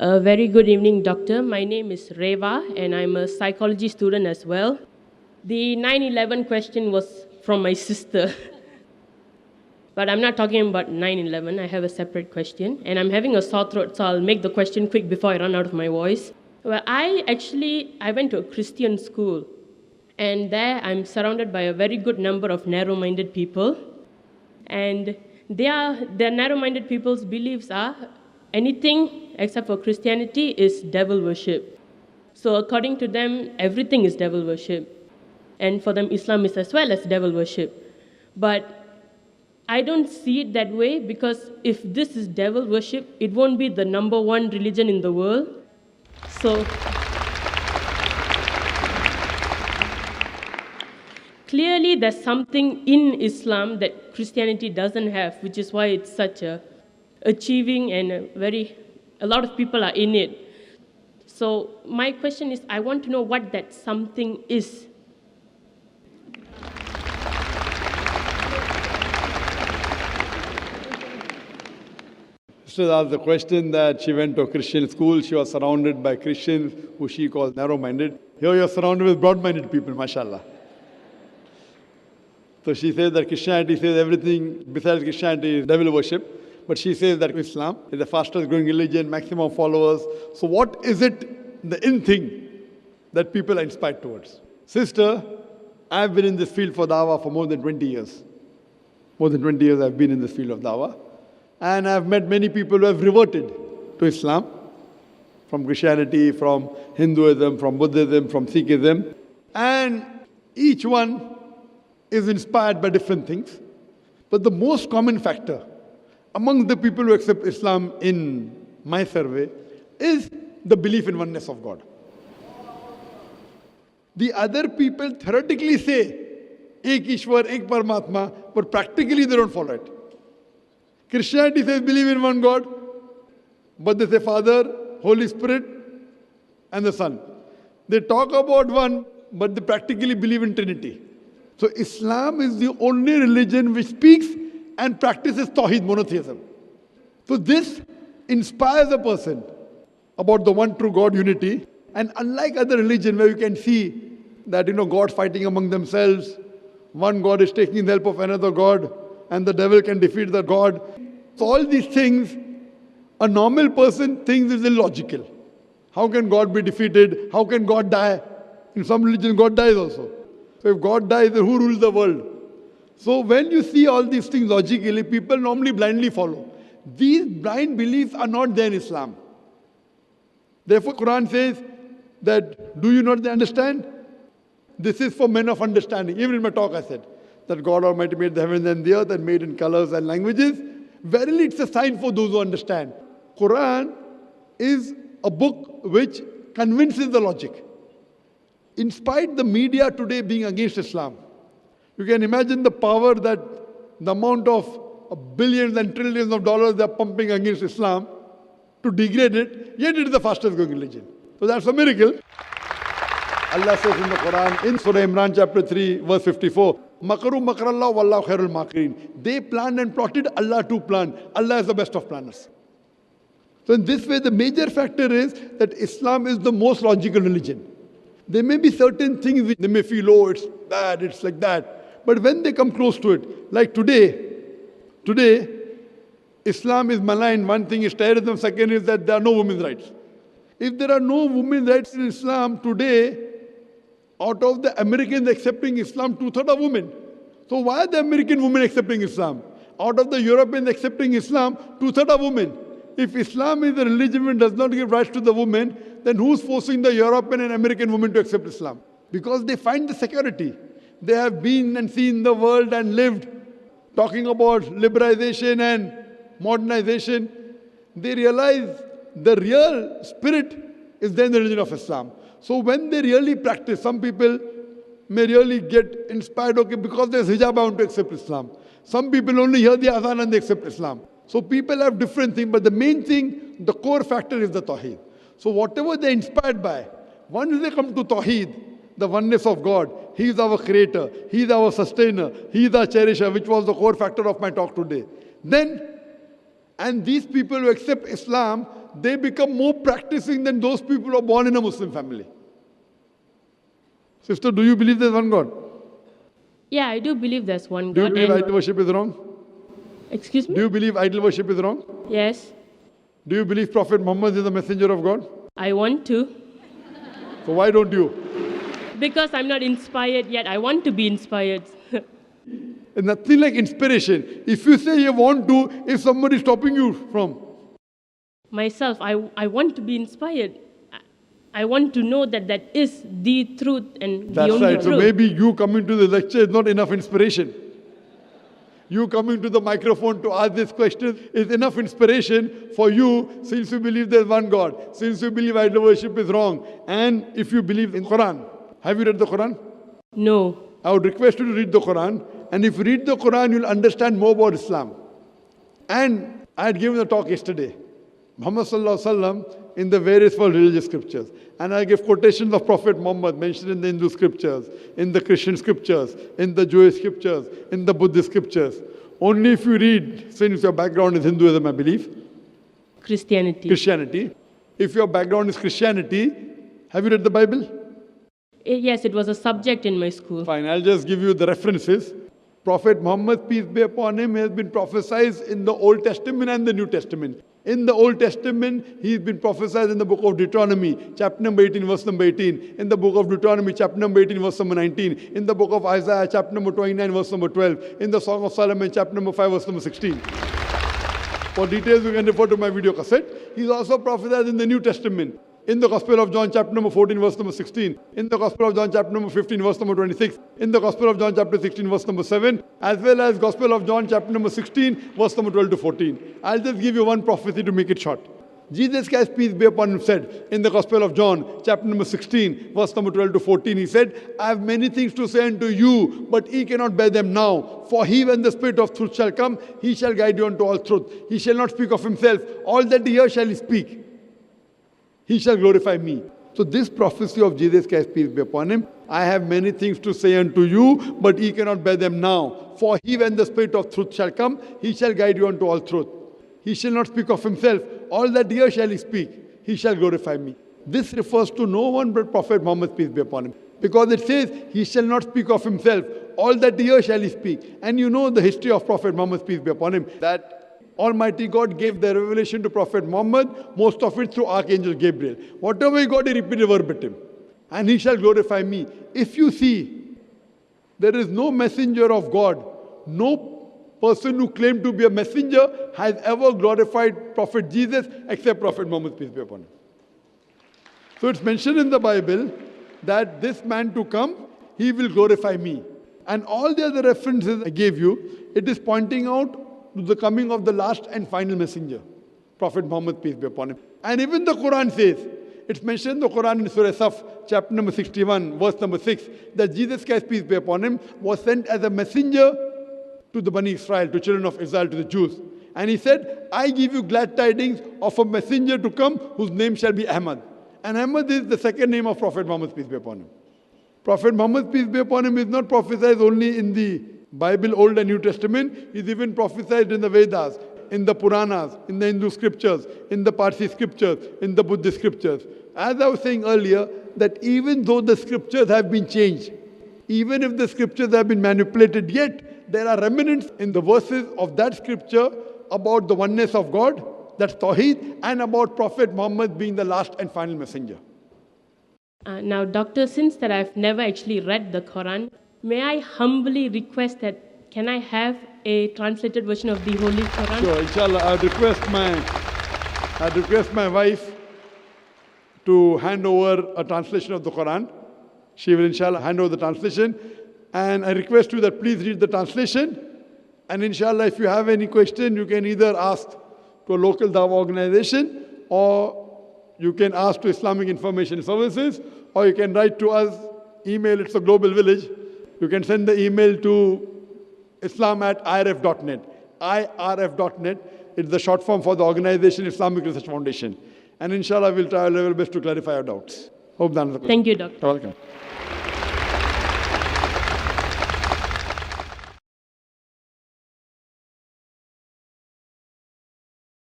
A very good evening, doctor. My name is Reva, and I'm a psychology student as well. The 9/11 question was from my sister. But I'm not talking about 9/11. I have a separate question, and I'm having a sore throat, so I'll make the question quick before I run out of my voice. Well, I went to a Christian school, and there I'm surrounded by a very good number of narrow-minded people, and their narrow-minded people's beliefs are anything except for Christianity is devil worship. So according to them, everything is devil worship, and for them, Islam is as well as devil worship. But I don't see it that way, because if this is devil worship, it won't be the number one religion in the world. So clearly there's something in Islam that Christianity doesn't have, which is why it's such a achieving and a lot of people are in it. So my question is, I want to know what that something is. Sister asked the question that she went to a Christian school, she was surrounded by Christians who she calls narrow-minded. Here you're surrounded with broad-minded people, mashallah. So she says that Christianity says everything besides Christianity is devil worship, but she says that Islam is the fastest growing religion, maximum followers. So what is it, the in thing, that people are inspired towards? Sister, I've been in this field for dawah for more than 20 years. More than 20 years I've been in this field of dawah. And I've met many people who have reverted to Islam, from Christianity, from Hinduism, from Buddhism, from Sikhism. And each one is inspired by different things. But the most common factor among the people who accept Islam in my survey is the belief in oneness of God. The other people theoretically say, Ek Ishwar, Ek Paramatma, but practically they don't follow it. Christianity says believe in one God, but they say Father, Holy Spirit, and the Son. They talk about one, but they practically believe in Trinity. So Islam is the only religion which speaks and practices Tawheed, monotheism. So this inspires a person about the one true God, unity. And unlike other religions where you can see that, God fighting among themselves, one God is taking the help of another God, and the devil can defeat the God. So all these things, a normal person thinks is illogical. How can God be defeated? How can God die? In some religions, God dies also. So if God dies, then who rules the world? So when you see all these things logically, people normally blindly follow. These blind beliefs are not there in Islam. Therefore, Quran says that, do you not understand? This is for men of understanding. Even in my talk I said that God Almighty made the heavens and the earth and made in colors and languages. Verily, it's a sign for those who understand. Quran is a book which convinces the logic. In spite the media today being against Islam, you can imagine the power that the amount of billions and trillions of dollars they are pumping against Islam to degrade it, yet it is the fastest growing religion. So that's a miracle. Allah says in the Quran, in Surah Imran chapter 3, verse 54, Makaru makarallah wallahu khairul makirin. They planned and plotted, Allah too planned. Allah is the best of planners. So in this way, the major factor is that Islam is the most logical religion. There may be certain things which they may feel, oh, it's bad, it's like that. But when they come close to it, like today, Islam is maligned. One thing is terrorism, second is that there are no women's rights. If there are no women's rights in Islam today, out of the Americans accepting Islam, 2/3 are women. So why are the American women accepting Islam? Out of the Europeans accepting Islam, 2/3 are women. If Islam is a religion which does not give rights to the women, then who's forcing the European and American women to accept Islam? Because they find the security. They have been and seen the world and lived, talking about liberalization and modernization. They realize the real spirit is then the religion of Islam. So when they really practice, some people may really get inspired, okay, because there's hijab, I want to accept Islam. Some people only hear the adhan and they accept Islam. So people have different things, but the main thing, the core factor is the Tawheed. So whatever they're inspired by, once they come to Tawheed, the oneness of God, He is our creator, He is our sustainer, He is our cherisher, which was the core factor of my talk today. Then, and these people who accept Islam, they become more practicing than those people who are born in a Muslim family. Sister, do you believe there's one God? Yeah, I do believe there's one Do you God. believe idol worship is wrong? Excuse me? Do you believe idol worship is wrong? Yes, Do you believe Prophet Muhammad is the messenger of God? I want to. So why don't you? Because I'm not inspired yet. I want to be inspired. It's nothing like inspiration. If you say you want to, if somebody is stopping you from, Myself, I want to be inspired. I want to know that that is the truth and the that's only right. So truth. maybe you coming to the lecture is not enough inspiration. You coming to the microphone to ask this question is enough inspiration for you, since you believe there's one God, since you believe idol worship is wrong, and if you believe in Quran. Have you read the Quran? No. I would request you to read the Quran, and if you read the Quran, you'll understand more about Islam. And I had given a talk yesterday, Muhammad Sallallahu Alaihi Wasallam, in the various world religious scriptures. And I gave quotations of Prophet Muhammad mentioned in the Hindu scriptures, in the Christian scriptures, in the Jewish scriptures, in the Buddhist scriptures. Only if you read, since your background is Hinduism, I believe, Christianity. If your background is Christianity, have you read the Bible? Yes, it was a subject in my school. Fine, I'll just give you the references. Prophet Muhammad, peace be upon him, has been prophesied in the Old Testament and the New Testament. In the Old Testament, he's been prophesied in the book of Deuteronomy, chapter number 18, verse number 18. In the book of Deuteronomy, chapter number 18, verse number 19. In the book of Isaiah, chapter number 29, verse number 12. In the Song of Solomon, chapter number 5, verse number 16. For details, you can refer to my video cassette. He's also prophesied in the New Testament. In the Gospel of John, chapter number 14, verse number 16. In the Gospel of John, chapter number 15, verse number 26. In the Gospel of John, chapter 16, verse number 7. As well as Gospel of John, chapter number 16, verse number 12 to 14. I'll just give you one prophecy to make it short. Jesus Christ, peace be upon him, said in the Gospel of John, chapter number 16, verse number 12 to 14, he said, I have many things to say unto you, but ye cannot bear them now. For he, when the Spirit of truth shall come, he shall guide you unto all truth. He shall not speak of himself. All that he hears shall he speak. He shall glorify me. So this prophecy of Jesus Christ, peace be upon him, I have many things to say unto you, but ye cannot bear them now. For he, when the Spirit of truth shall come, he shall guide you unto all truth. He shall not speak of himself. All that he hears shall he speak. He shall glorify me. This refers to no one but Prophet Muhammad, peace be upon him. Because it says, he shall not speak of himself. All that he hears shall he speak. And you know the history of Prophet Muhammad, peace be upon him, that Almighty God gave the revelation to Prophet Muhammad, most of it through Archangel Gabriel. Whatever he got, he repeated verbatim. And he shall glorify me. If you see, there is no messenger of God, no person who claimed to be a messenger has ever glorified Prophet Jesus except Prophet Muhammad, peace be upon him. So it's mentioned in the Bible that this man to come, he will glorify me. And all the other references I gave you, it is pointing out to the coming of the last and final messenger, Prophet Muhammad, peace be upon him. And even the Quran says, it's mentioned in the Quran in Surah Saf, chapter number 61, verse number 6, that Jesus Christ, peace be upon him, was sent as a messenger to the Bani Israel, to children of Israel, to the Jews. And he said, I give you glad tidings of a messenger to come whose name shall be Ahmad. And Ahmad is the second name of Prophet Muhammad, peace be upon him. Prophet Muhammad, peace be upon him, is not prophesied only in the Bible, Old and New Testament. He's even prophesied in the Vedas, in the Puranas, in the Hindu scriptures, in the Parsi scriptures, in the Buddhist scriptures. As I was saying earlier, that even though the scriptures have been changed, even if the scriptures have been manipulated, yet there are remnants in the verses of that scripture about the oneness of God, that's Tawheed, and about Prophet Muhammad being the last and final messenger. Now, Doctor, since that I've never actually read the Quran, may I humbly request that can I have a translated version of the Holy Quran? Sure, inshallah, I'd request my wife to hand over a translation of the Quran. She will inshallah hand over the translation. And I request you that please read the translation. And inshallah, if you have any question, you can either ask to a local Dawah organization, or you can ask to Islamic Information Services, or you can write to us, email, it's a global village. You can send the email to islam@irf.net. irf.net, it's the short form for the organization Islamic Research Foundation. And inshallah, we'll try our level best to clarify our doubts. Hope that answers the question. Thank you, Doctor. You're welcome.